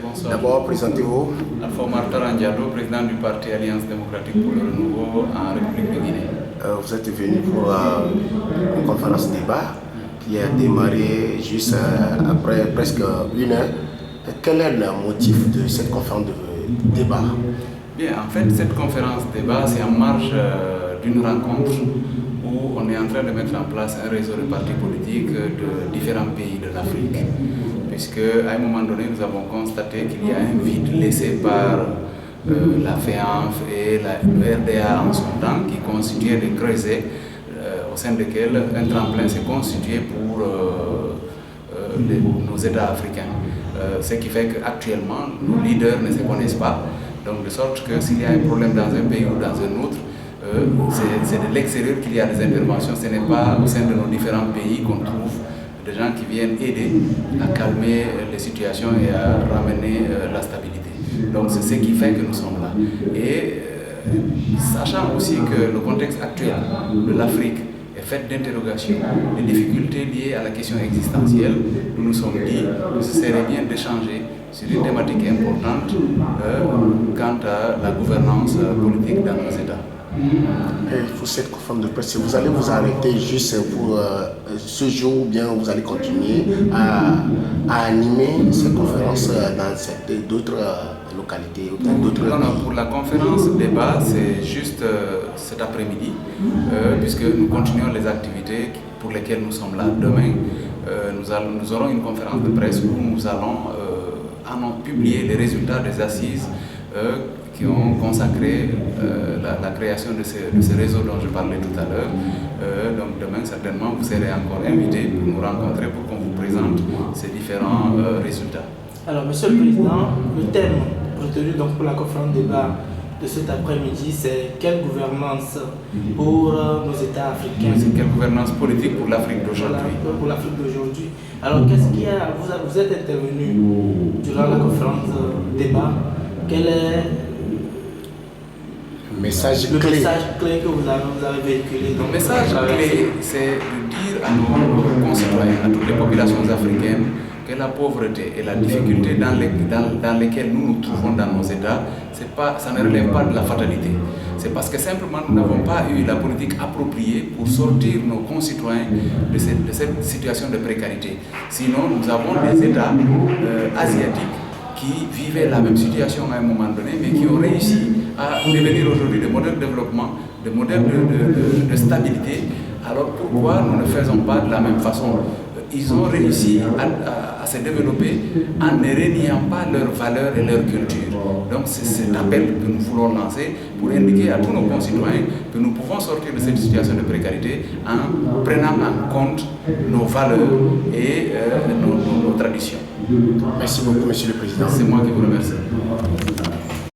bonsoir. D'abord, présentez-vous. Alpha Martar Ndiado, président du parti Alliance démocratique pour le renouveau en République de Guinée. Vous êtes venu pour une conférence débat qui a démarré juste après presque 1 heure. Quel est le motif de cette conférence de débat? Bien, en fait, cette conférence débat, c'est en marge d'une rencontre où on est en train de mettre en place un réseau de partis politiques de différents pays de l'Afrique. Puisque à un moment donné, nous avons constaté qu'il y a un vide laissé par la FEANF et le RDA en son temps, qui constituaient des creusets au sein desquels un tremplin s'est constitué pour nos États africains. Ce qui fait qu'actuellement, nos leaders ne se connaissent pas. Donc de sorte que s'il y a un problème dans un pays ou dans un autre, c'est de l'extérieur qu'il y a des interventions. Ce n'est pas au sein de nos différents pays qu'on trouve des gens qui viennent aider à calmer les situations et à ramener la stabilité. Donc c'est ce qui fait que nous sommes là. Et sachant aussi que le contexte actuel de l'Afrique est fait d'interrogations, de difficultés liées à la question existentielle, nous nous sommes dit que ce serait bien d'échanger sur une thématique importante quant à la gouvernance politique dans nos États. Et pour cette conférence de presse, vous allez vous arrêter juste pour ce jour ou bien vous allez continuer à animer cette conférence dans d'autres localités ou dans d'autres pays? Non, pour la conférence débat, c'est juste cet après-midi, puisque nous continuons les activités pour lesquelles nous sommes là demain. Nous aurons une conférence de presse où nous allons publier les résultats des assises qui ont consacré la création de ce réseau dont je parlais tout à l'heure. Donc demain, certainement, vous serez encore invités pour nous rencontrer pour qu'on vous présente ces différents résultats. Alors, Monsieur le Président, le thème retenu donc pour la conférence débat de cet après-midi, c'est quelle gouvernance pour nos États africains? C'est quelle gouvernance politique pour l'Afrique d'aujourd'hui? Pour l'Afrique d'aujourd'hui. Alors, qu'est-ce qui a... Vous êtes intervenu durant la conférence débat. Quel est le message clé que vous avez véhiculé? Le message clé, c'est de dire à nos concitoyens, à toutes les populations africaines, que la pauvreté et la difficulté dans lesquelles nous nous trouvons dans nos États, ça ne relève pas de la fatalité. C'est parce que simplement nous n'avons pas eu la politique appropriée pour sortir nos concitoyens de cette situation de précarité. Sinon, nous avons des États asiatiques qui vivaient la même situation à un moment donné, mais qui ont réussi à devenir aujourd'hui des modèles de développement, des modèles de stabilité. Alors pourquoi nous ne faisons pas de la même façon? Ils ont réussi à se développer en ne reniant pas leurs valeurs et leur culture. Donc c'est cet appel que nous voulons lancer pour indiquer à tous nos concitoyens que nous pouvons sortir de cette situation de précarité en prenant en compte nos valeurs et nos traditions. Merci beaucoup, Monsieur le Président. C'est moi qui vous remercie.